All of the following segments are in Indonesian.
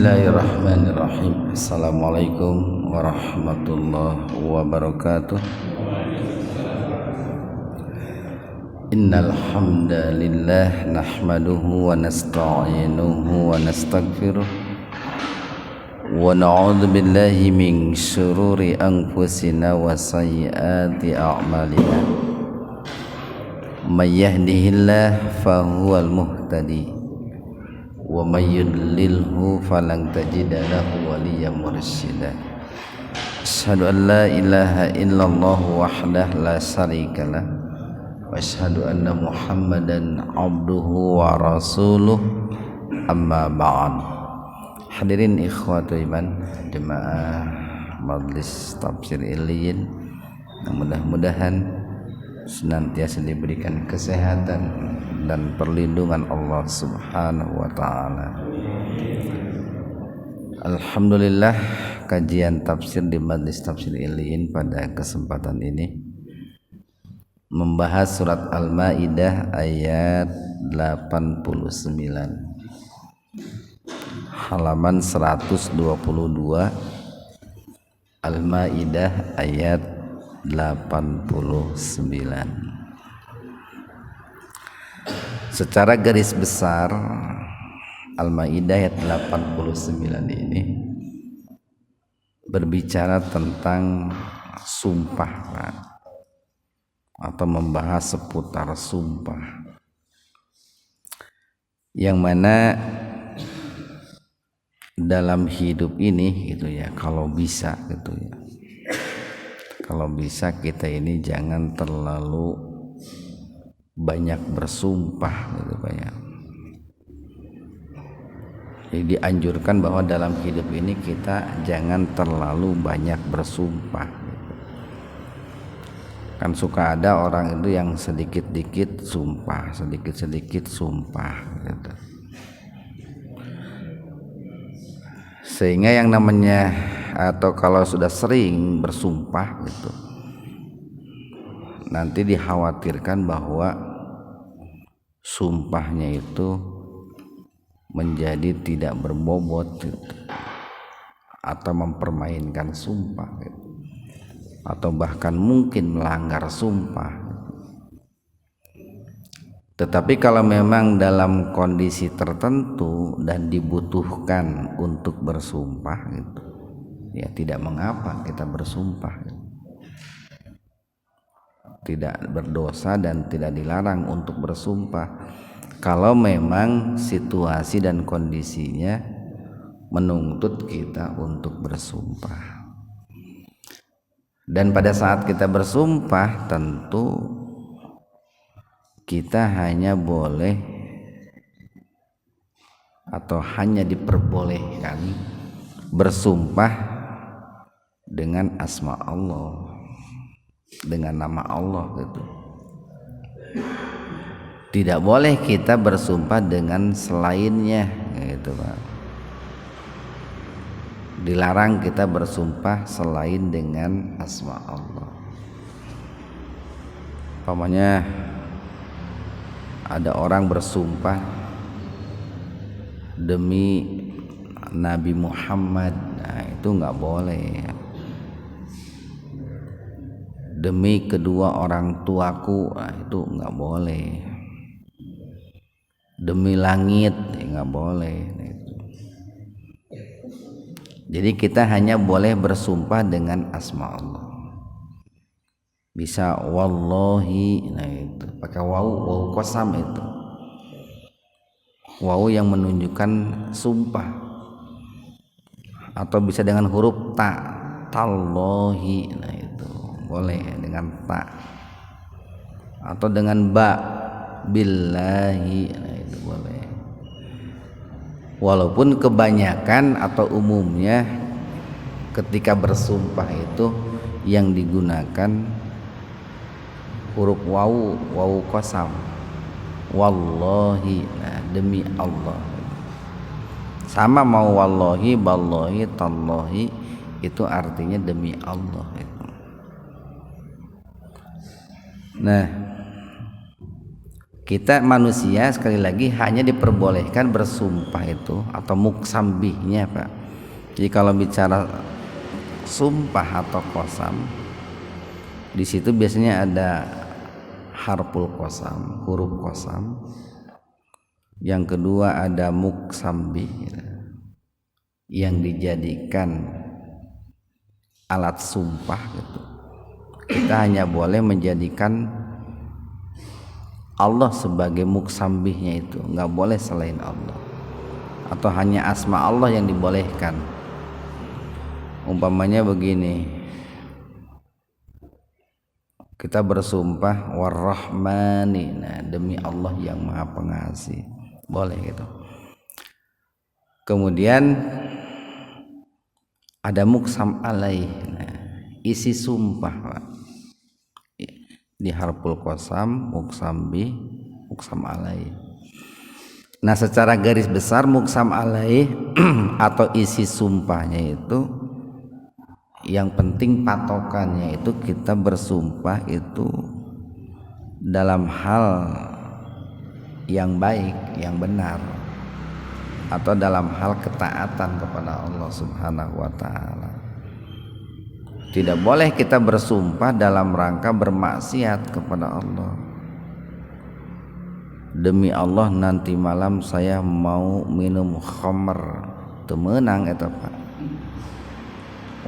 Bismillahirrahmanirrahim. Assalamualaikum warahmatullahi wabarakatuh. Innal hamdalillah nahmaduhu wa nasta'inuhu wa nastaghfiruh wa na'udzu billahi min syururi anfusina wa sayyiati a'malina. May yahdihillahu fahuwal muhtadi wa may yudlilhu falan tajida lahu waliyyan mursyida. Asyhadu an la ilaha illallah wahdahu la syarikalah wa asyhadu anna Muhammadan abduhu wa rasuluh, amma ba'd. Hadirin ikhwatu iman jemaah Majelis Tafsir Iliyin, mudah-mudahan senantiasa diberikan kesehatan dan perlindungan Allah Subhanahu wa taala. Alhamdulillah, kajian tafsir di Majelis Tafsir Iliyin pada kesempatan ini membahas surat Al-Maidah ayat 89, halaman 122. Al-Maidah ayat 89. Secara garis besar Al-Maidah ayat 89 ini berbicara tentang sumpah atau membahas seputar sumpah, yang mana dalam hidup ini gitu ya, kalau bisa gitu ya, kalau bisa kita ini jangan terlalu banyak bersumpah gitu Pak ya. Jadi dianjurkan bahwa dalam hidup ini kita jangan terlalu banyak bersumpah gitu. Kan suka ada orang itu yang sedikit-sedikit sumpah, sedikit-sedikit sumpah gitu. Sehingga yang namanya, atau kalau sudah sering bersumpah gitu, nanti dikhawatirkan bahwa sumpahnya itu menjadi tidak berbobot gitu, atau mempermainkan sumpah gitu, atau bahkan mungkin melanggar sumpah. Tetapi kalau memang dalam kondisi tertentu dan dibutuhkan untuk bersumpah gitu, ya tidak mengapa kita bersumpah gitu. Tidak berdosa dan tidak dilarang untuk bersumpah kalau memang situasi dan kondisinya menuntut kita untuk bersumpah. Dan pada saat kita bersumpah, tentu kita hanya boleh atau hanya diperbolehkan bersumpah dengan asma Allah, dengan nama Allah gitu. Tidak boleh kita bersumpah dengan selainnya gitu Pak. Dilarang kita bersumpah selain dengan asma Allah. Umpamanya ada orang bersumpah demi Nabi Muhammad, nah itu nggak boleh. Demi kedua orang tuaku, nah itu nggak boleh. Demi langit, nggak boleh. Jadi kita hanya boleh bersumpah dengan asma Allah. Bisa wallahi, nah itu pakai wawu qasam itu. Wawu yang menunjukkan sumpah. Atau bisa dengan huruf ta, tallahi, nah itu boleh dengan ta. Atau dengan ba, billahi, nah itu boleh. Walaupun kebanyakan atau umumnya ketika bersumpah itu yang digunakan huruf wawu qasam, wallahi, nah demi Allah. Sama mau wallahi, ballahi, tallahi, itu artinya demi Allah itu. Nah, Kita manusia sekali lagi hanya diperbolehkan bersumpah itu atau muksambihnya Pak. Jadi kalau bicara sumpah atau qasam, di situ biasanya ada harful qasam, huruf qasam. Yang kedua ada muksambih yang dijadikan alat sumpah gitu. Kita hanya boleh menjadikan Allah sebagai muksambihnya, itu nggak boleh selain Allah, atau hanya asma Allah yang dibolehkan. Umpamanya begini, kita bersumpah warrahmani, nah demi Allah yang maha pengasih, boleh gitu. Kemudian ada muksam alaih, nah, isi sumpah Pak. Di harful qasam, muksambih, muksam alaih. Nah secara garis besar muksam alaih atau isi sumpahnya itu, yang penting patokannya itu kita bersumpah itu dalam hal yang baik, yang benar, atau dalam hal ketaatan kepada Allah Subhanahu wa ta'ala. Tidak boleh kita bersumpah dalam rangka bermaksiat kepada Allah. Demi Allah nanti malam saya mau minum khamr, temenang eta Pak.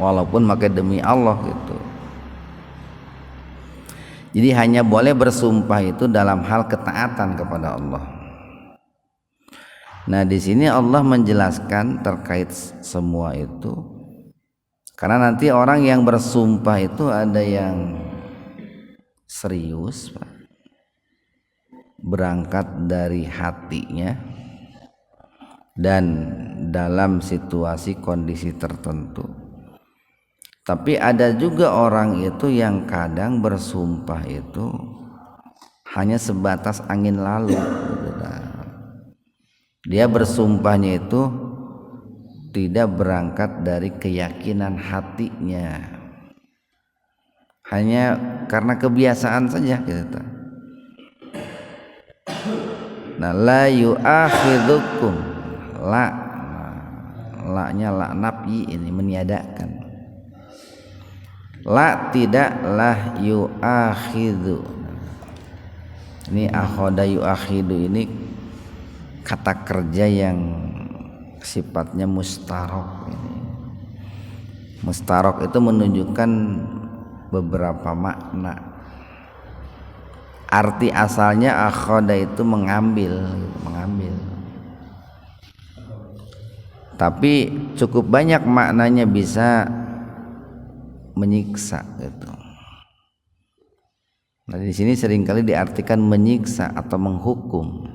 Walaupun pakai demi Allah gitu. Jadi hanya boleh bersumpah itu dalam hal ketaatan kepada Allah. Nah, di sini Allah menjelaskan terkait semua itu. Karena nanti orang yang bersumpah itu ada yang serius Pak, berangkat dari hatinya dan dalam situasi kondisi tertentu. Tapi ada juga orang itu yang kadang bersumpah itu hanya sebatas angin lalu. Dia bersumpahnya itu tidak berangkat dari keyakinan hatinya, hanya karena kebiasaan saja gitu. Nah, la yu'akhidhukum, la-nya la nafi, ini meniadakan. La tidaklah yu'akhidhu. Ini akhoda yu'akhidhu ini kata kerja yang sifatnya mustarok. Ini mustarok itu menunjukkan beberapa makna. Arti asalnya akhoda itu mengambil. Tapi cukup banyak maknanya, bisa menyiksa gitu. Nah, di sini seringkali diartikan menyiksa atau menghukum.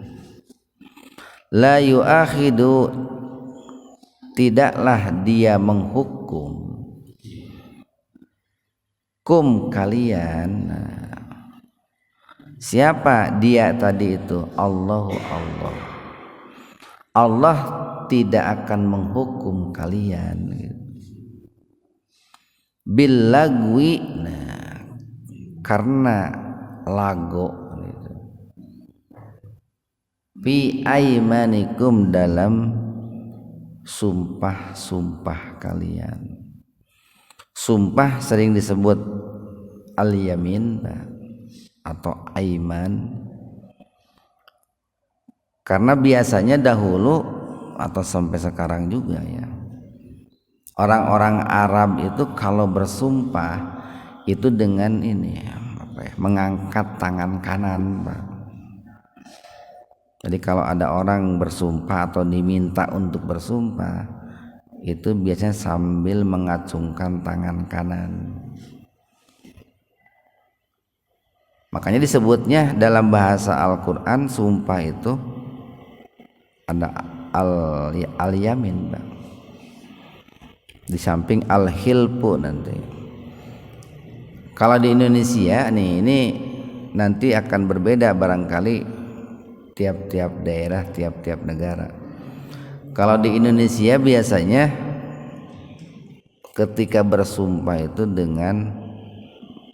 La yu'akhidu, tidaklah dia menghukum, kum kalian. Siapa dia tadi itu? Allah. Allah tidak akan menghukum kalian bil lagwi, karena lago fi aimanikum, dalam sumpah kalian. Sumpah sering disebut al-yamin atau aiman, karena biasanya dahulu atau sampai sekarang juga ya, orang-orang Arab itu kalau bersumpah itu dengan ini mengangkat tangan kanan Pak. Jadi kalau ada orang bersumpah atau diminta untuk bersumpah, itu biasanya sambil mengacungkan tangan kanan. Makanya disebutnya dalam bahasa Al-Quran sumpah itu ada al-yamin Pak. Di samping al-hilpu nanti. Kalau di Indonesia nih, ini nanti akan berbeda barangkali tiap-tiap daerah, tiap-tiap negara. Kalau di Indonesia biasanya ketika bersumpah itu dengan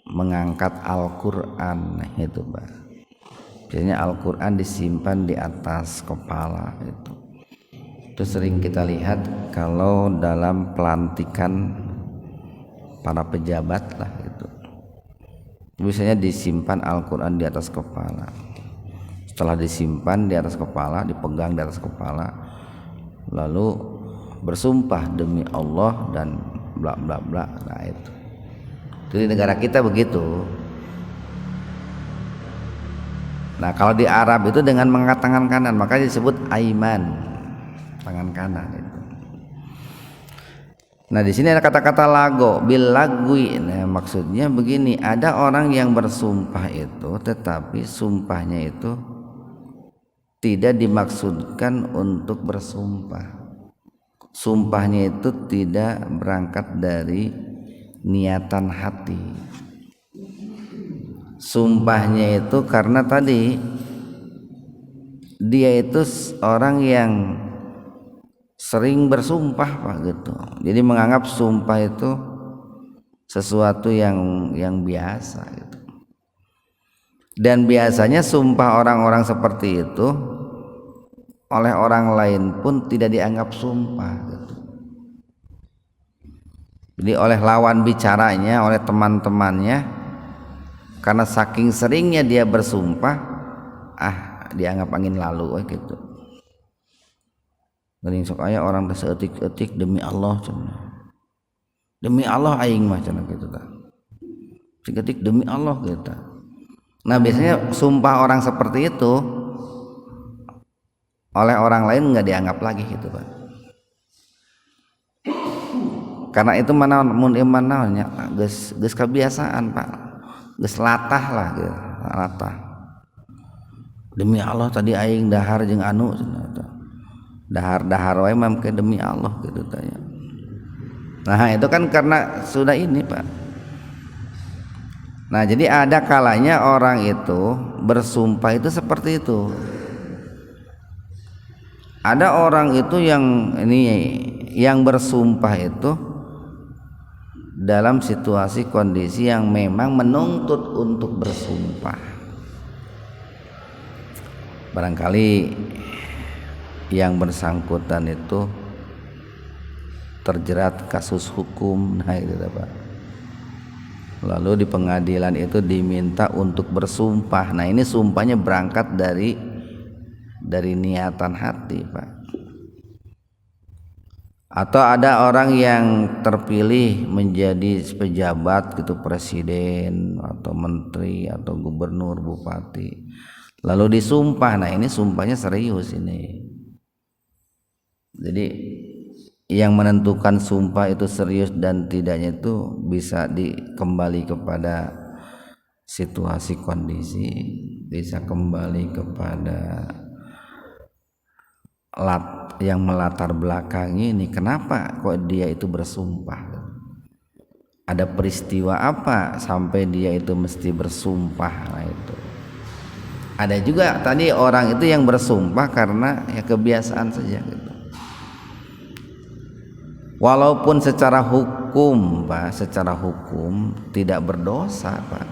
mengangkat Al-Quran, itu Pak. Biasanya Al-Quran disimpan di atas kepala itu. Itu sering kita lihat kalau dalam pelantikan para pejabat lah itu. Biasanya disimpan Al-Quran di atas kepala. Setelah disimpan di atas kepala, dipegang di atas kepala, lalu bersumpah demi Allah dan bla bla bla. Nah itu. Di negara kita begitu. Nah kalau di Arab itu dengan mengangkat tangan kanan, maka disebut aiman, tangan kanan itu. Nah di sini ada kata-kata lago, bil lagwi. Nah maksudnya begini, ada orang yang bersumpah itu, tetapi sumpahnya itu tidak dimaksudkan untuk bersumpah. Sumpahnya itu tidak berangkat dari niatan hati. Sumpahnya itu karena tadi dia itu orang yang sering bersumpah Pak gitu. Jadi menganggap sumpah itu sesuatu yang biasa gitu. Dan biasanya sumpah orang-orang seperti itu oleh orang lain pun tidak dianggap sumpah gitu. Jadi oleh lawan bicaranya, oleh teman-temannya, karena saking seringnya dia bersumpah, dianggap angin lalu gitu. Geuning sok aya orang teh seetik-etik demi Allah cenah. Demi Allah aing mah cenah kitu tah. Seetik demi Allah gitu. Nah, biasanya sumpah orang seperti itu oleh orang lain enggak dianggap lagi gitu, Pak. Karena itu mana mun iman naonnya geus kebiasaan, Pak. Geus latah lah gitu, latah. Demi Allah tadi aing dahar jeung anu cenah. Dahar wae mah demi Allah gitu tanya. Nah, itu kan karena sudah ini, Pak. Nah, jadi ada kalanya orang itu bersumpah itu seperti itu. Ada orang itu yang bersumpah itu dalam situasi kondisi yang memang menuntut untuk bersumpah. Barangkali yang bersangkutan itu terjerat kasus hukum, nah itu Pak. Lalu di pengadilan itu diminta untuk bersumpah. Nah ini sumpahnya berangkat dari niatan hati, Pak. Atau ada orang yang terpilih menjadi pejabat gitu, presiden atau menteri atau gubernur, bupati, lalu disumpah. Nah ini sumpahnya serius ini. Jadi yang menentukan sumpah itu serius dan tidaknya itu bisa dikembali kepada situasi kondisi, bisa kembali kepada yang melatar belakangi ini kenapa kok dia itu bersumpah. Ada peristiwa apa sampai dia itu mesti bersumpah. Nah itu. Ada juga tadi orang itu yang bersumpah karena ya kebiasaan saja gitu. Walaupun secara hukum, Pak, secara hukum tidak berdosa, Pak.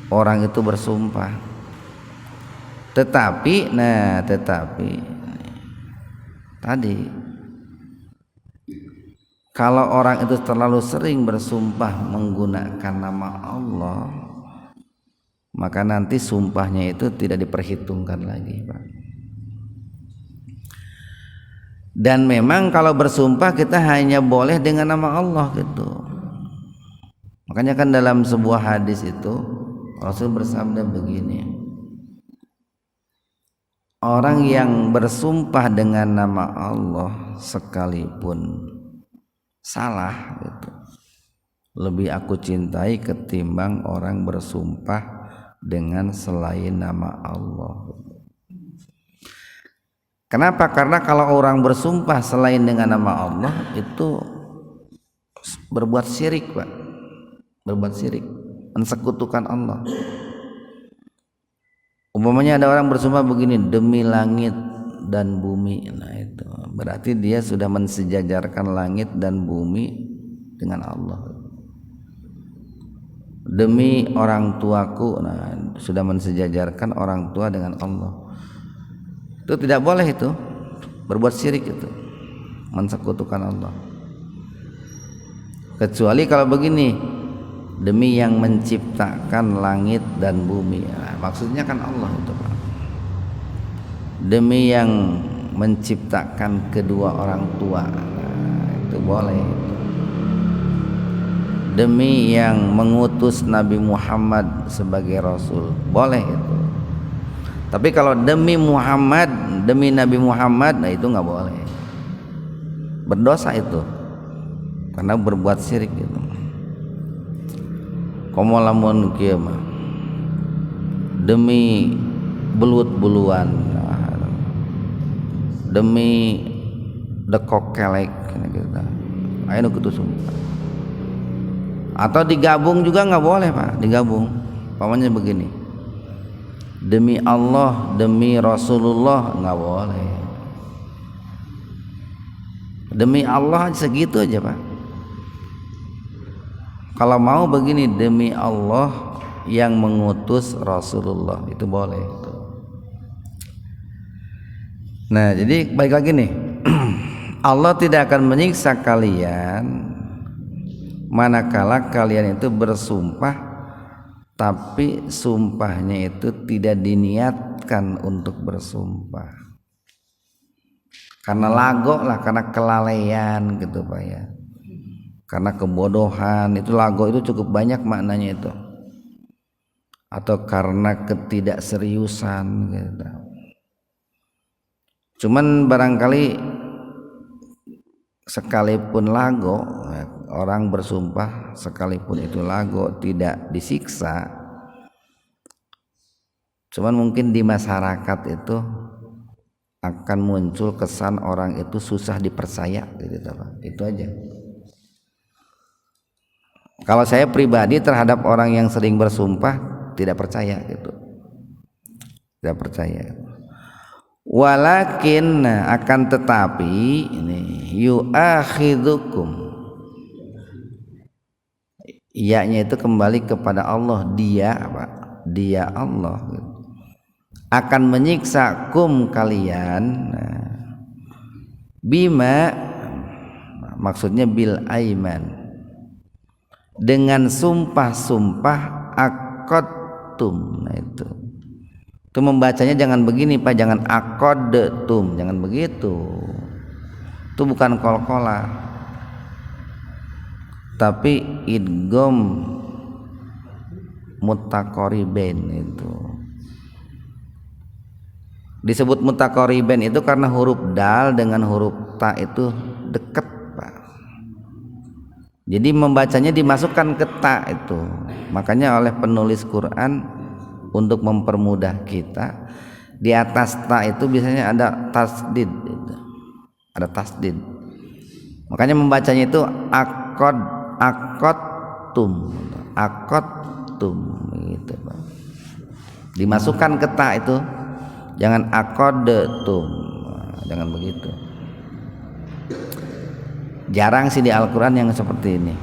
Orang itu bersumpah. Tetapi tadi kalau orang itu terlalu sering bersumpah menggunakan nama Allah, maka nanti sumpahnya itu tidak diperhitungkan lagi, Pak. Dan memang kalau bersumpah kita hanya boleh dengan nama Allah gitu. Makanya kan dalam sebuah hadis itu Rasul bersabda begini, orang yang bersumpah dengan nama Allah sekalipun salah gitu, lebih aku cintai ketimbang orang bersumpah dengan selain nama Allah. Kenapa? Karena kalau orang bersumpah selain dengan nama Allah itu berbuat syirik, Pak. Berbuat syirik, mensekutukan Allah. Umpamanya ada orang bersumpah begini, demi langit dan bumi. Nah itu berarti dia sudah mensejajarkan langit dan bumi dengan Allah. demi orang tuaku. Nah, sudah mensejajarkan orang tua dengan Allah. Itu tidak boleh, itu berbuat syirik, itu mensekutukan Allah. Kecuali kalau begini, demi yang menciptakan langit dan bumi. Nah, maksudnya kan Allah itu, Pak. Demi yang menciptakan kedua orang tua. Nah, itu boleh. Demi yang mengutus Nabi Muhammad sebagai Rasul, boleh itu. Tapi kalau demi Muhammad, demi Nabi Muhammad, nah itu nggak boleh. Berdosa itu, karena berbuat syirik itu. Komo lamun kieu mah demi belut-buluan, demi dekok kelek gitu. Aya nu kitu sumpah. Atau digabung juga nggak boleh, Pak. Digabung, pamannya begini, demi Allah, demi Rasulullah, nggak boleh. Demi Allah segitu aja, Pak. Kalau mau begini, demi Allah yang mengutus Rasulullah, itu boleh. Nah, jadi baik lagi nih. Allah tidak akan menyiksa kalian manakala kalian itu bersumpah tapi sumpahnya itu tidak diniatkan untuk bersumpah, karena lago lah, karena kelalaian gitu, Pak ya, karena kebodohan. Itu lago itu cukup banyak maknanya itu, atau karena ketidakseriusan gitu. Cuman barangkali sekalipun lago, orang bersumpah sekalipun itu lago tidak disiksa, cuman mungkin di masyarakat itu akan muncul kesan orang itu susah dipercaya gitu, Pak. Itu aja. Kalau saya pribadi terhadap orang yang sering bersumpah tidak percaya gitu, tidak percaya. Walakin, akan tetapi ini yu'akhidzukum, iyanya itu kembali kepada Allah, dia apa? Dia Allah akan menyiksa kum kalian, bima maksudnya bil aiman, dengan sumpah-sumpah aqadtum. Nah itu membacanya jangan begini, Pak, jangan aqadtum, jangan begitu. Itu bukan qalqalah, tapi idgham mutaqaribain. Itu disebut mutaqaribain itu karena huruf dal dengan huruf ta itu dekat, Pak. Jadi membacanya dimasukkan ke ta itu. Makanya oleh penulis Quran untuk mempermudah kita, di atas ta itu biasanya ada tasdid gitu. Ada tasdid. Makanya membacanya itu aqadtum gitu, Pak. Dimasukkan ke ta itu, jangan aqadtum, jangan begitu. Jarang sih di Al-Qur'an yang seperti ini.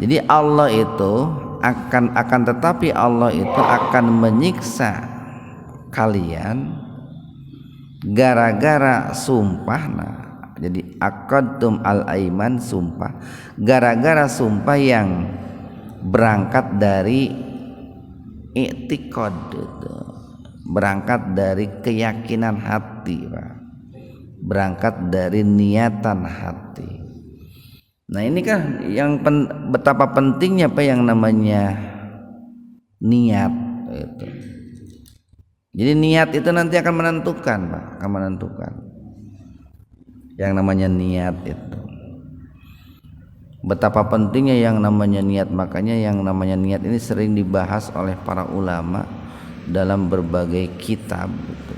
Jadi Allah itu akan tetapi Allah itu akan menyiksa kalian gara-gara sumpah. Nah, jadi aqadtum al-aiman, sumpah, gara-gara sumpah yang berangkat dari i'tiqad itu, berangkat dari keyakinan hati, Pak. Berangkat dari niatan hati. Nah ini kan yang betapa pentingnya, Pak, yang namanya niat itu. Jadi niat itu nanti akan menentukan, Pak, akan menentukan yang namanya niat itu. Betapa pentingnya yang namanya niat. Makanya yang namanya niat ini sering dibahas oleh para ulama dalam berbagai kitab gitu.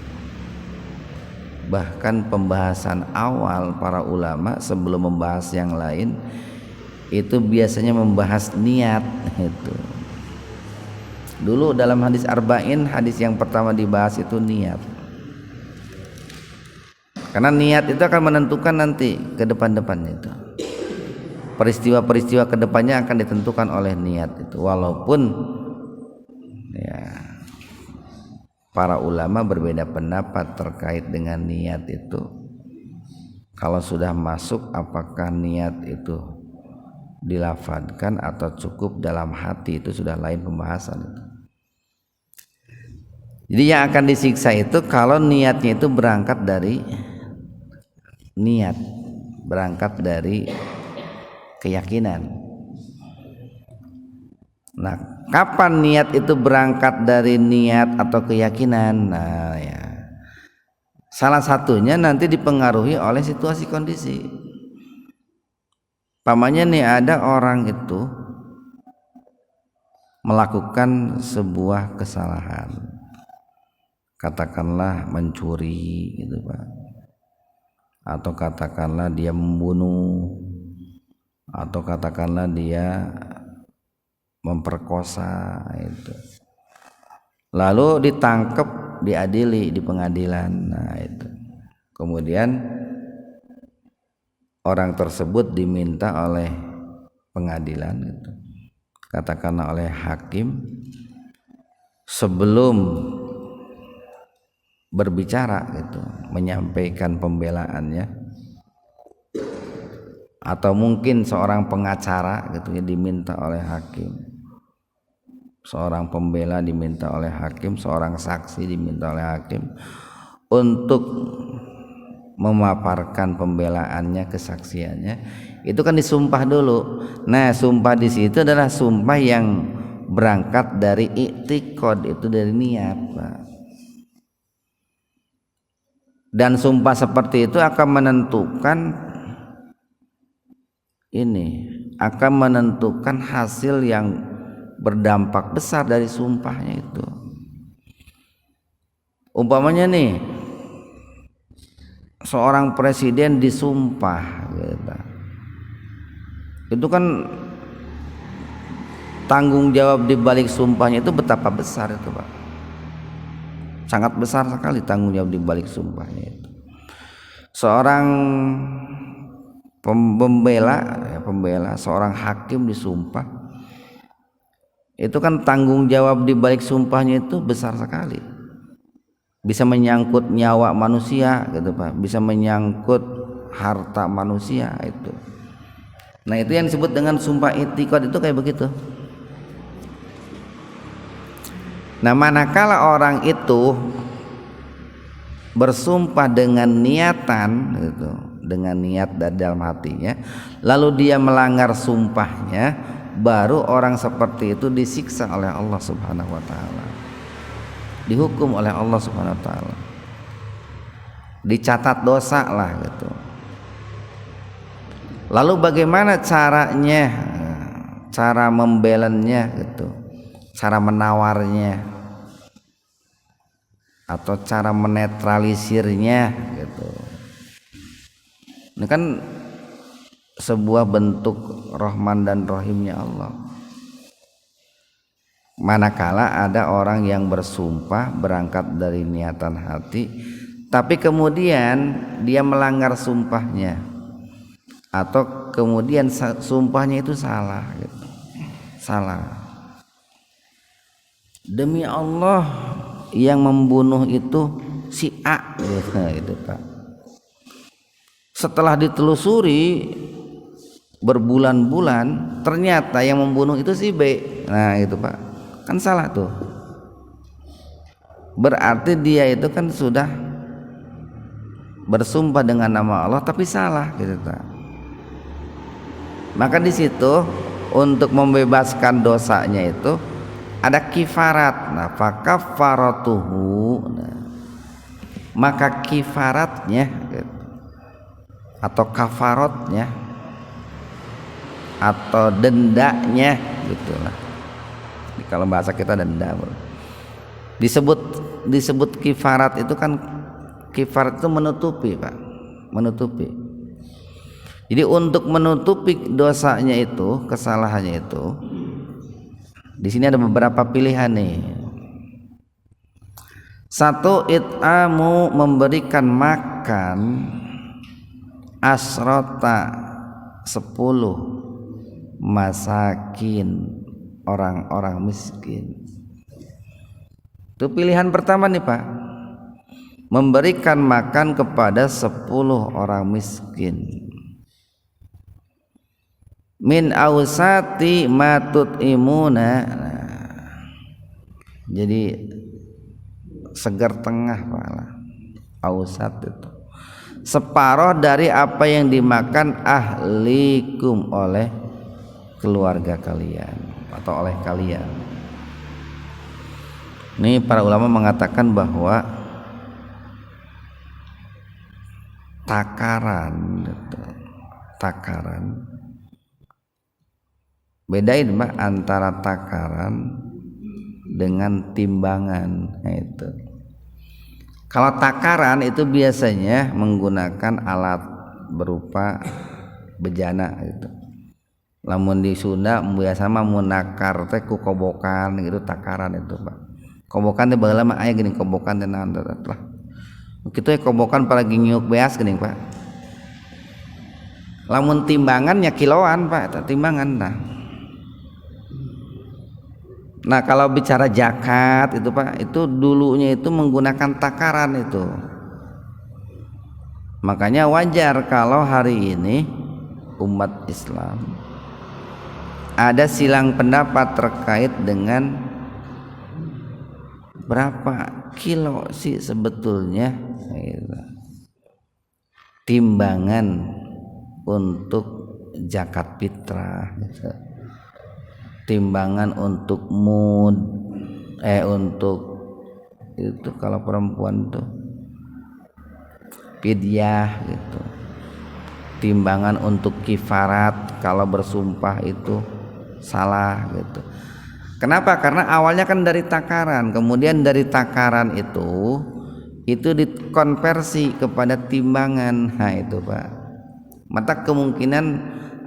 Bahkan pembahasan awal para ulama sebelum membahas yang lain itu biasanya membahas niat itu. Dulu dalam hadis arba'in, hadis yang pertama dibahas itu niat. Karena niat itu akan menentukan nanti ke depan-depannya itu. peristiwa-peristiwa kedepannya akan ditentukan oleh niat itu. Walaupun ya para ulama berbeda pendapat terkait dengan niat itu. Kalau sudah masuk, apakah niat itu dilafadzkan atau cukup dalam hati, itu sudah lain pembahasan itu. Jadi yang akan disiksa itu kalau niatnya itu berangkat dari niat, berangkat dari keyakinan. Nah, kapan niat itu berangkat dari niat atau keyakinan? Nah, ya. Salah satunya nanti dipengaruhi oleh situasi kondisi. Pamannya nih ada orang itu melakukan sebuah kesalahan. Katakanlah mencuri gitu, Pak. Atau katakanlah dia membunuh, atau katakanlah dia memperkosa itu. Lalu ditangkap, diadili di pengadilan. Nah, itu. Kemudian orang tersebut diminta oleh pengadilan itu, katakanlah oleh hakim, sebelum berbicara gitu, menyampaikan pembelaannya, atau mungkin seorang pengacara gitu ya diminta oleh hakim, seorang pembela diminta oleh hakim, seorang saksi diminta oleh hakim untuk memaparkan pembelaannya, kesaksiannya. Itu kan disumpah dulu. Nah, sumpah di situ adalah sumpah yang berangkat dari i'tiqad, itu dari niat, Pak. Dan sumpah seperti itu akan menentukan hasil yang berdampak besar dari sumpahnya itu. Umpamanya nih, seorang presiden disumpah gitu. Itu kan tanggung jawab di balik sumpahnya itu betapa besar itu, Pak. Sangat besar sekali tanggung jawab di balik sumpahnya itu. Seorang pembela, seorang hakim disumpah, itu kan tanggung jawab di balik sumpahnya itu besar sekali. Bisa menyangkut nyawa manusia gitu, Pak. Bisa menyangkut harta manusia itu. Nah, itu yang disebut dengan sumpah i'tiqad, itu kayak begitu. Nah, manakala orang itu bersumpah dengan niatan gitu, dengan niat dari dalam hatinya, lalu dia melanggar sumpahnya, baru orang seperti itu disiksa oleh Allah Subhanahu wa taala. Dihukum oleh Allah Subhanahu wa taala. Dicatat dosa lah gitu. Lalu bagaimana caranya? Cara membelannya gitu. Cara menawarnya atau cara menetralisirnya gitu. Ini kan sebuah bentuk Rahman dan Rahimnya Allah. Manakala ada orang yang bersumpah berangkat dari niatan hati, tapi kemudian dia melanggar sumpahnya, atau kemudian sumpahnya itu salah gitu. Salah. Demi Allah yang membunuh itu si A gitu, Pak. Setelah ditelusuri berbulan-bulan, ternyata yang membunuh itu si B. Nah, itu, Pak. Kan salah tuh. Berarti dia itu kan sudah bersumpah dengan nama Allah tapi salah gitu, Pak. Maka di situ untuk membebaskan dosanya itu ada kifarat. Nah, fakafaratuhu. Nah, maka kifaratnya atau kafarotnya atau dendanya gitulah. Kalau bahasa kita denda, bro. Disebut kifarat itu kan, kifarat itu menutupi, Pak. Menutupi. Jadi untuk menutupi dosanya itu, kesalahannya itu, di sini ada beberapa pilihan nih. Satu, it'amu, memberikan makan asrota 10 masakin, orang-orang miskin. Itu pilihan pertama nih Pak, memberikan makan kepada 10 orang miskin. Min ausati matut imuna. Jadi segar tengah Pak, ausat itu separuh dari apa yang dimakan ahlikum, oleh keluarga kalian atau oleh kalian. Ini para ulama mengatakan bahwa takaran bedain Mbak antara takaran dengan timbangan. Nah, itu kalau takaran itu biasanya menggunakan alat berupa bejana gitu. Lamun di Sunda biasa mah munakar teh ku kobokan gitu, takaran itu Pak. Kobokan teh baheula mah aya geuning kobokan teh naon teh lah. Kitu kobokan para ngiuk beas geuning Pak. Lamun timbangan nya kiloan Pak, eta timbangan nah. Nah, kalau bicara zakat itu Pak, itu dulunya itu menggunakan takaran itu. Makanya wajar kalau hari ini umat Islam ada silang pendapat terkait dengan berapa kilo sih sebetulnya timbangan untuk zakat fitrah, timbangan untuk mud, untuk itu kalau perempuan tuh fidyah gitu, timbangan untuk kifarat kalau bersumpah itu salah gitu. Kenapa? Karena awalnya kan dari takaran, kemudian dari takaran itu dikonversi kepada timbangan. Nah itu Pak, maka kemungkinan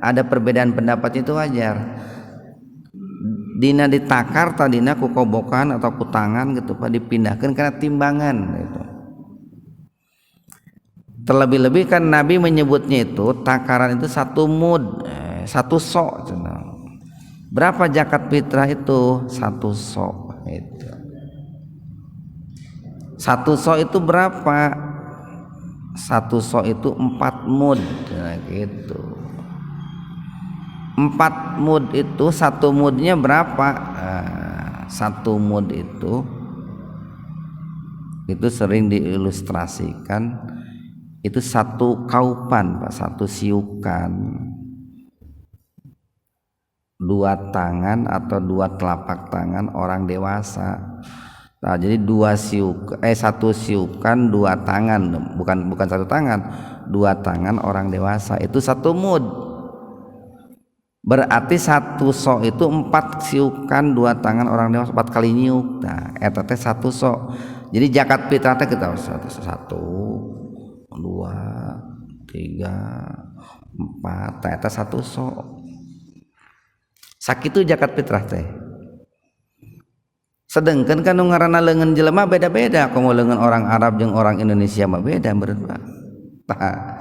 ada perbedaan pendapat itu wajar. Dina ditakar tadina ku kobokan atau ku tangan gitu Pak, dipindahkan karena timbangan gitu. Terlebih-lebih kan Nabi menyebutnya itu takaran itu 1 mud, 1 sok. Berapa zakat fitrah itu? 1 sok itu. 1 sok itu berapa? 1 sok itu 4 mud. Nah, gitu. 4 mud itu 1 mudnya berapa? 1 mud itu sering diilustrasikan itu 1 kaupan Pak, 1 siukan. 2 tangan atau 2 telapak tangan orang dewasa. Nah, jadi 1 siukan 2 tangan, bukan 1 tangan, 2 tangan orang dewasa itu 1 mud. Berarti 1 sok itu 4 siukan 2 tangan orang dewasa, 4 kali nyiuk. Nah, eta teh 1 sok. Jadi zakat fitrah teh kita 1, 2, 3, 4, eta 1 sok. Sakitu zakat fitrah teh. Sedengkeun kan nu ngaranna leungeun jelema beda-beda, komo leungeun orang Arab jeung orang Indonesia mah beda meureun Pak. Tah.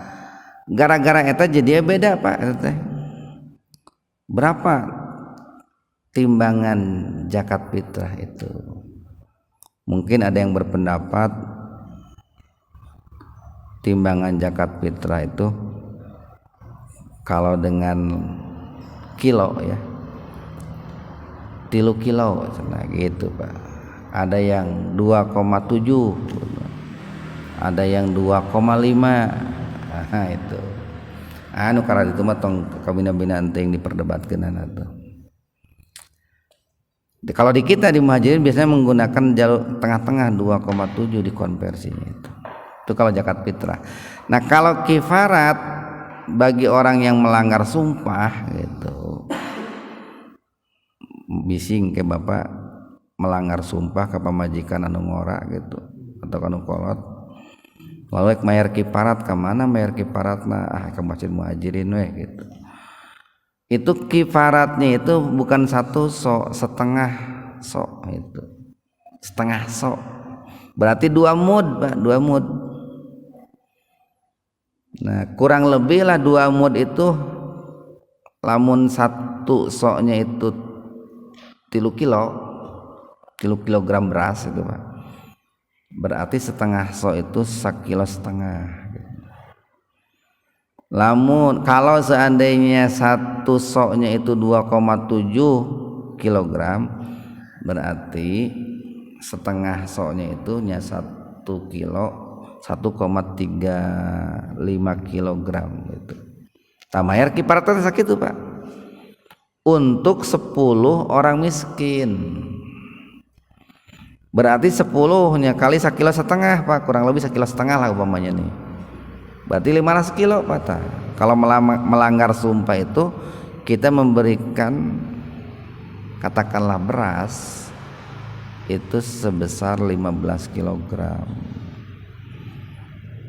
Gara-gara eta jadi beda Pak eta teh. Berapa timbangan zakat fitrah itu? Mungkin ada yang berpendapat timbangan zakat fitrah itu kalau dengan kilo ya 3 kilo nah gitu Pak. Ada yang 2,7, ada yang 2,5. Nah itu anu karena itu mah tong kabina-bina yang diperdebatkeun atuh. Kalau di kita di Muhajirin biasanya menggunakan jalur tengah-tengah 2,7 dikonversinya itu kalau zakat fitrah. Nah kalau kifarat bagi orang yang melanggar sumpah gitu, bising ke bapak melanggar sumpah ke pamajikan anu ngora gitu atau anu kolot, lalu mayar kifarat ke mana? Mayar kifaratna ke Masjid Muhajirin we gitu. Itu kifaratnya itu bukan 1 sok, setengah sok itu, setengah sok berarti 2 mud Pak, 2 mud. Nah kurang lebih lah 2 mud itu lamun satu soknya itu 3 kilogram beras itu Pak, berarti setengah sok itu 1,5 kilo. Lamun kalau seandainya satu soknya itu 2,7 kilogram, berarti setengah soknya itu nya 1 kilo 1,35 kilogram gitu. Tamayar kiparatnya sakitu Pak, untuk 10 orang miskin. Berarti 10-nya kali 1,5 kilo Pak, kurang lebih 1,5 kilo lah umpamanya nih. Berarti 15 kilo Pak. Kalau melanggar sumpah itu kita memberikan katakanlah beras itu sebesar 15 kilogram.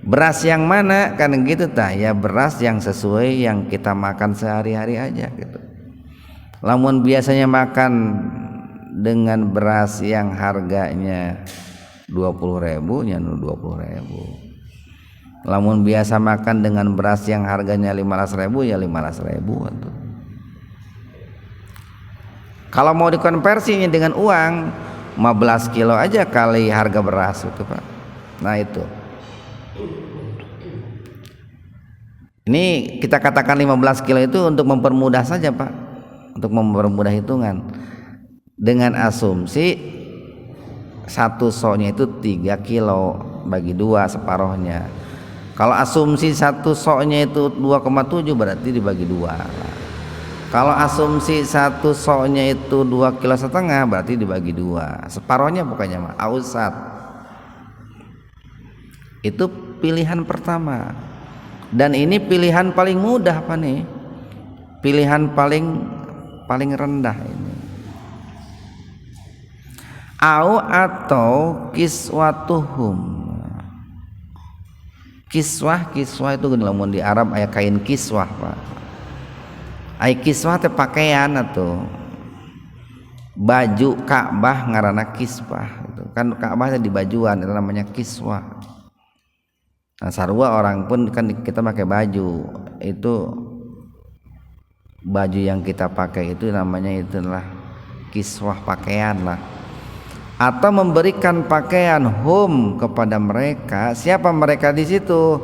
Beras yang mana kan gitu tah, ya beras yang sesuai yang kita makan sehari-hari aja gitu. Lamun biasanya makan dengan beras yang harganya 20.000 nya 20.000. Lamun biasa makan dengan beras yang harganya 15.000 ya 15.000 tuh. Kalau mau dikonversinya dengan uang 15 kilo aja kali harga beras itu Pak. Nah itu. Ini kita katakan 15 kilo itu untuk mempermudah saja Pak, untuk mempermudah hitungan. Dengan asumsi satu soknya itu 3 kilo bagi 2 separohnya. Kalau asumsi satu soknya itu 2,7 berarti dibagi 2. Kalau asumsi satu soknya itu 2,5 kilo berarti dibagi 2. Separohnya pokoknya mah ausat. Itu pilihan pertama. Dan ini pilihan paling mudah Pak nih. Pilihan paling rendah ini. Atau kiswatuhum. Kiswah itu lamun di Arab aya kain kiswah Pak. Ai kiswah teh pakaian atau baju Ka'bah ngaranna kiswah gitu. Kan Ka'bah teh di bajuan itu namanya kiswah. Nah, sarua orang pun kan kita pakai baju. Itu baju yang kita pakai itu namanya itulah kiswah, pakaian lah. Atau memberikan pakaian hum kepada mereka. Siapa mereka di situ?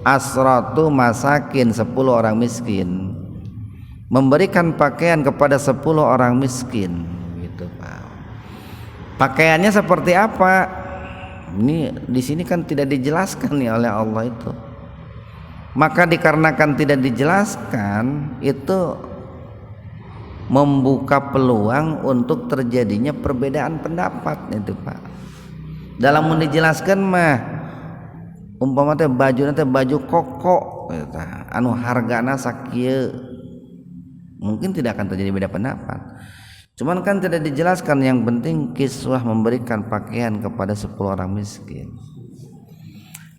Asratu masakin, 10 orang miskin. Memberikan pakaian kepada 10 orang miskin gitu Pak. Pakaiannya seperti apa? Ini di sini kan tidak dijelaskan nih oleh Allah itu. Maka dikarenakan tidak dijelaskan itu membuka peluang untuk terjadinya perbedaan pendapat itu Pak. Dalam dijelaskan mah umpama teh baju koko anu hargana sakieu, mungkin tidak akan terjadi beda pendapat. Cuman kan tidak dijelaskan, yang penting kiswah memberikan pakaian kepada 10 orang miskin.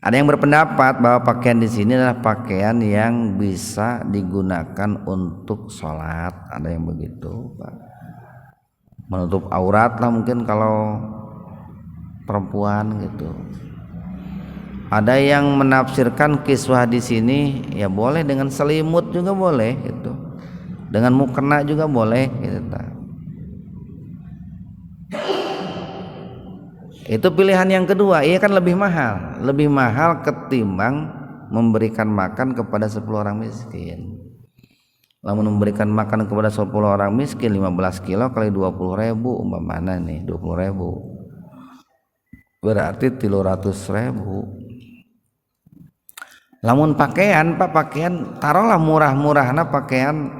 Ada yang berpendapat bahwa pakaian di sini adalah pakaian yang bisa digunakan untuk sholat. Ada yang begitu, Pak. Menutup aurat lah mungkin kalau perempuan gitu. Ada yang menafsirkan kiswah di sini ya boleh dengan selimut juga boleh gitu. Dengan mukena juga boleh gitu. Itu pilihan yang kedua. Iya kan lebih mahal ketimbang memberikan makan kepada 10 orang miskin. Lamun memberikan makan kepada 10 orang miskin 15 kilo kali 20.000 umpamana nih 20.000 berarti 300.000. Lamun pakaian Pak, pakaian taruhlah murah-murahna pakaian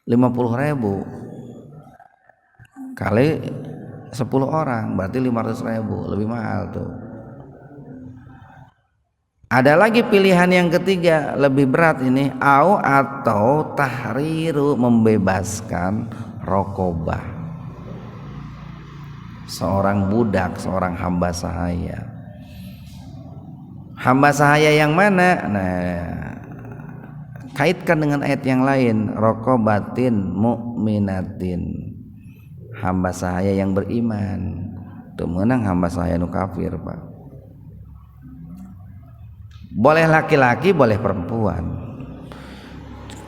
50.000 kali 10 orang berarti 500.000, lebih mahal tuh. Ada lagi pilihan yang ketiga, lebih berat ini, atau tahriru, membebaskan rokobah, seorang budak, seorang hamba sahaya. Hamba sahaya yang mana? Nah, kaitkan dengan ayat yang lain, rokobatin mu'minatin, hamba sahaya yang beriman. Tuh menang hamba sahaya nu kafir Pak. Boleh laki-laki boleh perempuan.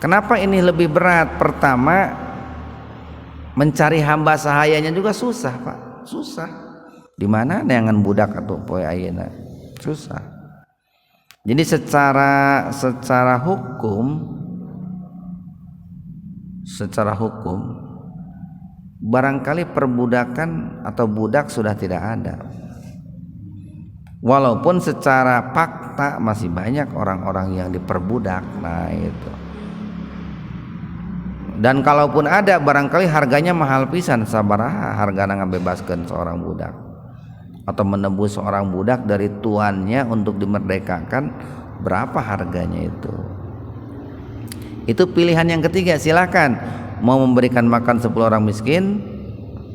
Kenapa ini lebih berat? Pertama, mencari hamba sahayanya juga susah, Pak. Susah. Di mana neangan budak atau poe ayeuna? Susah. Jadi secara hukum barangkali perbudakan atau budak sudah tidak ada. Walaupun secara fakta masih banyak orang-orang yang diperbudak. Nah itu. Dan kalaupun ada, barangkali harganya mahal pisan. Sabaraha hargana ngabebaskeun seorang budak atau menebus seorang budak dari tuannya untuk dimerdekakan, berapa harganya itu. Itu pilihan yang ketiga. Silakan mau memberikan makan 10 orang miskin,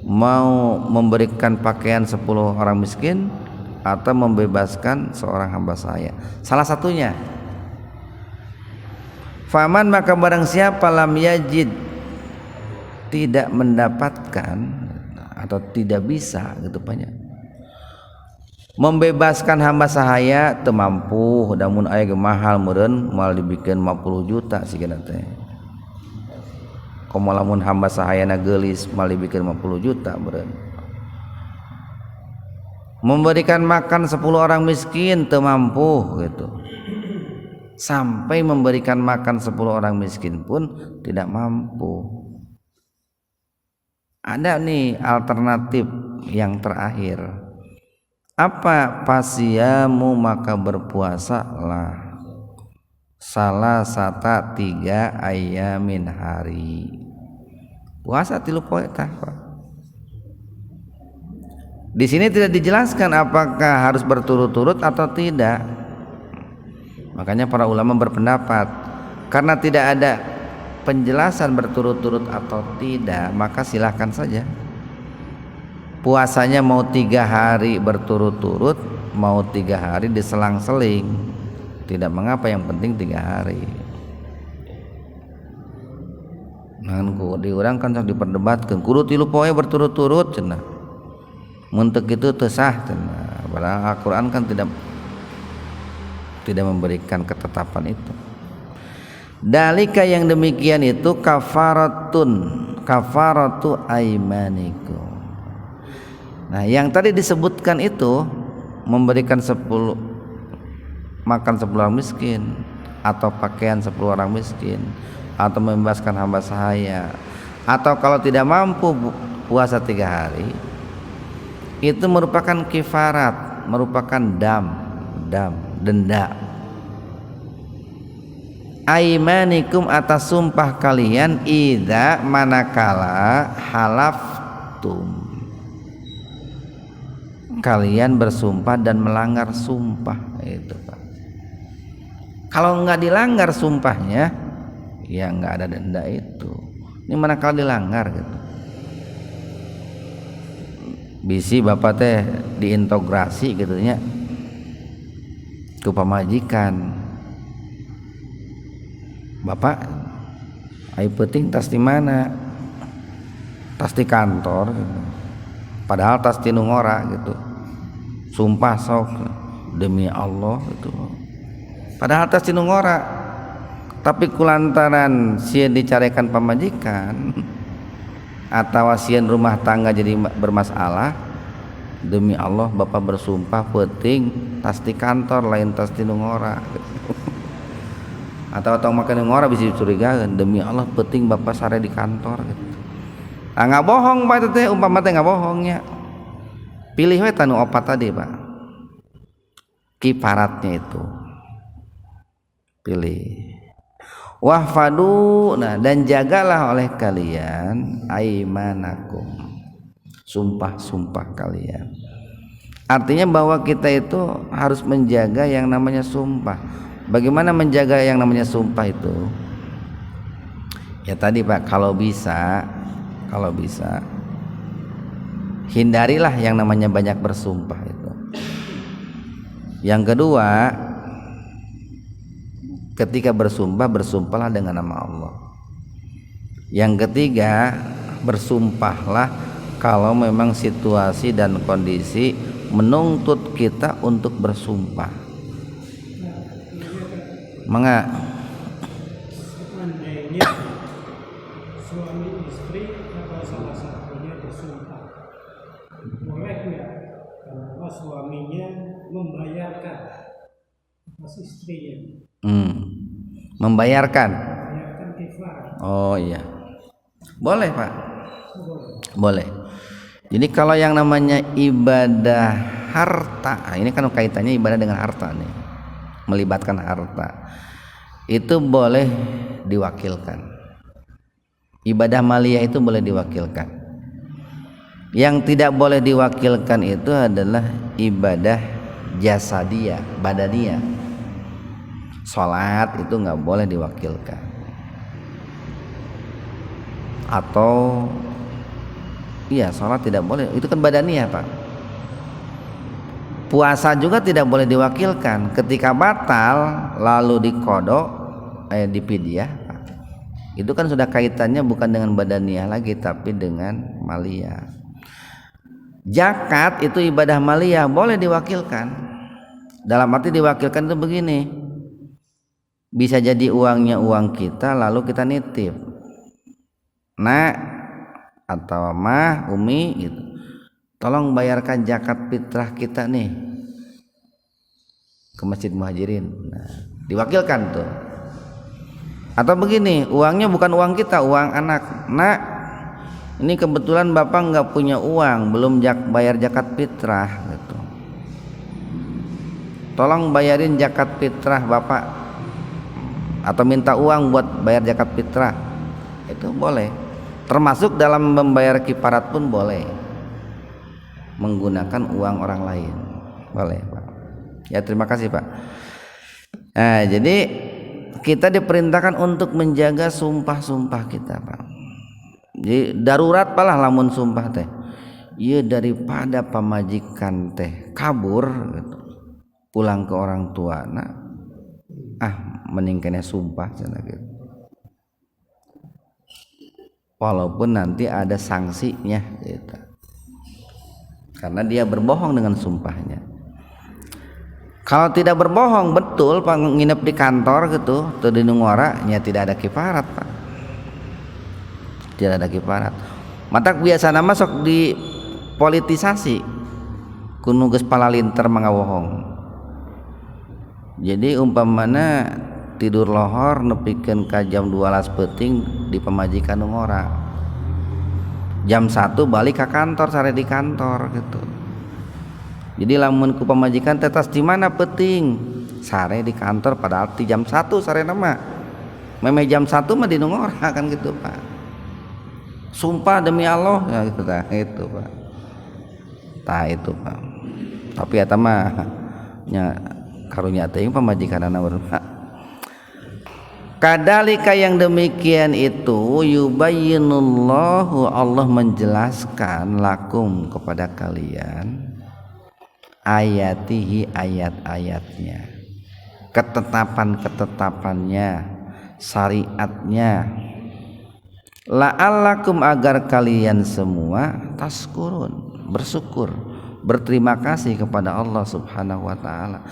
mau memberikan pakaian 10 orang miskin, atau membebaskan seorang hamba saya. Salah satunya. Faman maka barang siapa lam yajid, tidak mendapatkan atau tidak bisa gitu banyak membebaskan hamba sahaya, teu mampu, damun aya ge mahal meureun moal dibikin 50 juta sigana teh. Komo lamun hamba sahayana geulis moal dibikin 50 juta meureun. Memberikan makan 10 orang miskin teu mampu gitu. Sampai memberikan makan 10 orang miskin pun tidak mampu. Ada nih alternatif yang terakhir. Apa? Pasiyamu, maka berpuasalah salah sata 3 ayamin hari. Puasa 3 poe tah, Pak. Di sini tidak dijelaskan apakah harus berturut-turut atau tidak. Makanya para ulama berpendapat karena tidak ada penjelasan berturut-turut atau tidak, maka silahkan saja. Puasanya mau 3 hari berturut-turut, mau 3 hari diselang-seling, tidak mengapa, yang penting 3 hari. Ngan di urang kan sok diperdebatkeun kudu 3 poe berturut-turut cenah. Mun teu kitu teu sah cenah. Padahal Al-Qur'an kan tidak memberikan ketetapan itu. Dalika yang demikian itu kafaratu aimanikum. Nah, yang tadi disebutkan itu memberikan 10 makan 10 orang miskin, atau pakaian 10 orang miskin, atau membebaskan hamba sahaya, atau kalau tidak mampu puasa 3 hari, itu merupakan kifarat, merupakan denda. Aimanikum, atas sumpah kalian, idza manakala halaftum, kalian bersumpah dan melanggar sumpah itu, Pak. Kalau nggak dilanggar sumpahnya, ya nggak ada denda itu. Ini manakala dilanggar gitu. Bisi bapak teh diintegrasi gitunya ke pamajikan. Bapak, ai penting tas di mana? Tas di kantor gitu. Padahal tas di nu ngora gitu. Sumpah sok demi Allah gitu. Padahal tas di nu ngora. Tapi kulantaran sieun dicarekan pamajikan atau sieun rumah tangga jadi bermasalah, demi Allah bapak bersumpah penting tas di kantor lain tas di nu ngora gitu. Atau tong makan ngora bisa dicurigakeun, demi Allah penting bapak sare di kantor gitu. Ah nggak bohong Pak, teh umpama teh nggak bohongnya. Pilih we tanu opat tadi, Pak. Kifaratnya itu. Pilih. Wahfadu, nah, dan jagalah oleh kalian aimanakum, sumpah-sumpah kalian. Artinya bahwa kita itu harus menjaga yang namanya sumpah. Bagaimana menjaga yang namanya sumpah itu? Ya tadi, Pak, kalau bisa hindarilah yang namanya banyak bersumpah itu. Yang kedua, ketika bersumpahlah dengan nama Allah. Yang ketiga, bersumpahlah kalau memang situasi dan kondisi menuntut kita untuk bersumpah. Mangga suami istri atau salah satunya bersumpah, boleh nggak kalau suaminya membayarkan atas istrinya? Membayarkan kifarat. Oh iya, boleh Pak, Boleh. boleh. Jadi kalau yang namanya ibadah harta, ini kan kaitannya ibadah dengan harta nih, melibatkan harta, itu boleh diwakilkan. Ibadah maliyah itu boleh diwakilkan. Yang tidak boleh diwakilkan itu adalah ibadah jasadiyah, badaniyah. Salat itu nggak boleh diwakilkan. Atau iya, salat tidak boleh, itu kan badaniyah Pak. Puasa juga tidak boleh diwakilkan. Ketika batal lalu dikodok, dipidyah, itu kan sudah kaitannya bukan dengan badaniyah lagi, tapi dengan maliyah. Zakat itu ibadah maliyah, boleh diwakilkan. Dalam arti diwakilkan itu begini, bisa jadi uangnya uang kita lalu kita nitip, nak atau mah, umi gitu, tolong bayarkan zakat fitrah kita nih ke Masjid Muhajirin. Nah, diwakilkan tuh. Atau begini, uangnya bukan uang kita, uang anak. Nak, ini kebetulan bapak nggak punya uang, belum bayar zakat fitrah gitu. Tolong bayarin zakat fitrah bapak, atau minta uang buat bayar zakat fitrah. Itu boleh. Termasuk dalam membayar kifarat pun boleh menggunakan uang orang lain, boleh Pak. Ya, terima kasih Pak. Nah, jadi kita diperintahkan untuk menjaga sumpah-sumpah kita Pak. Jadi darurat palah lamun sumpah teh, iya daripada pamajikan teh kabur gitu, pulang ke orang tua, nah meningkatnya sumpah gitu. Walaupun nanti ada sanksinya gitu, karena dia berbohong dengan sumpahnya. Kalau tidak berbohong betul Pak, nginep di kantor gitu tuh di Nungora, nya tidak ada kifarat Pak, tidak ada kifarat. Mata biasa nama sok di politisasi kuno geus palalinter mangawohong. Jadi umpamana tidur lohor nepikeun ka jam 12 peuting di pamajikan Nungora, jam 1 balik ke kantor, sare di kantor gitu. Jadi lamun ku pamajikan tetas di mana peuting, sare di kantor, padahal di jam 1 sare nama meme jam 1 mah di Nungora kan gitu Pak. Sumpah demi Allah ya gitu tah, itu Pak. Tah itu Pak. Tapi eta mah nya karunya teh pamajikanana Pak. Kadalika yang demikian itu yubayyinullahu, Allah menjelaskan lakum kepada kalian ayatihi, ayat-ayatnya, ketetapan-ketetapannya, syariatnya, la'allakum agar kalian semua taskurun, bersyukur, berterima kasih kepada Allah Subhanahu wa taala.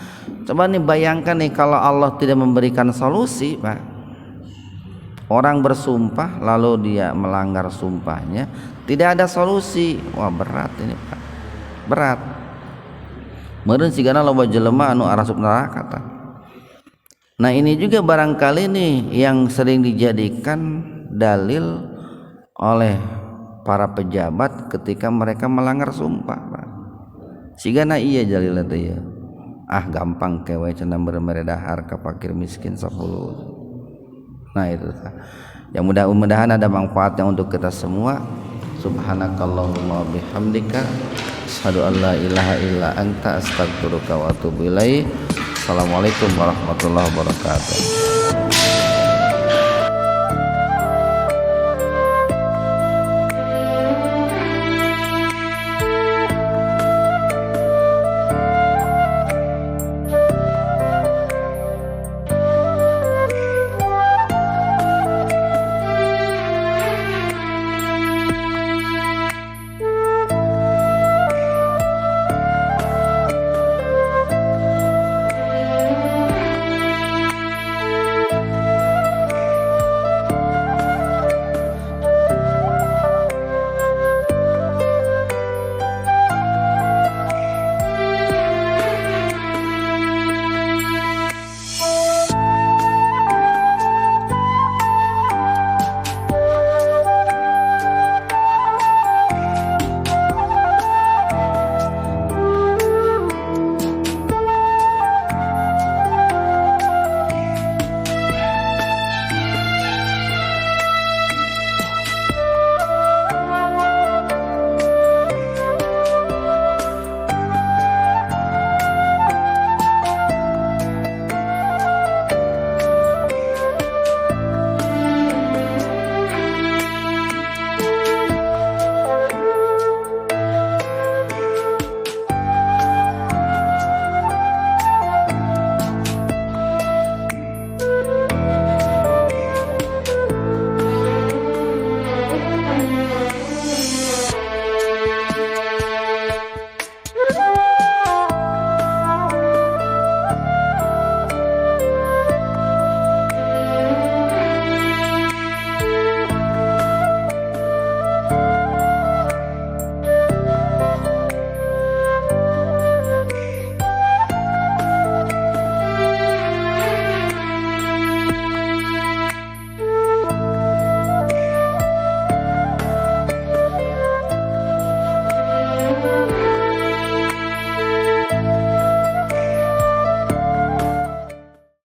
Coba nih bayangkan nih kalau Allah tidak memberikan solusi Pak. Orang bersumpah lalu dia melanggar sumpahnya, tidak ada solusi. Wah, berat ini Pak, berat. Meureun sigana loba jelema anu arasup neraka tah. Nah, ini juga barangkali nih yang sering dijadikan dalil oleh para pejabat ketika mereka melanggar sumpah Pak. Sigana iya dalilna teh ya. Gampang kewe cenah meremere dahar ka fakir miskin 10. Nah itu, yang mudah-mudahan ada manfaatnya untuk kita semua. Subhanakallahumma bihamdika asyhadu an la ilaha illa anta astaghfiruka wa atubu ilaik. Assalamualaikum warahmatullahi wabarakatuh.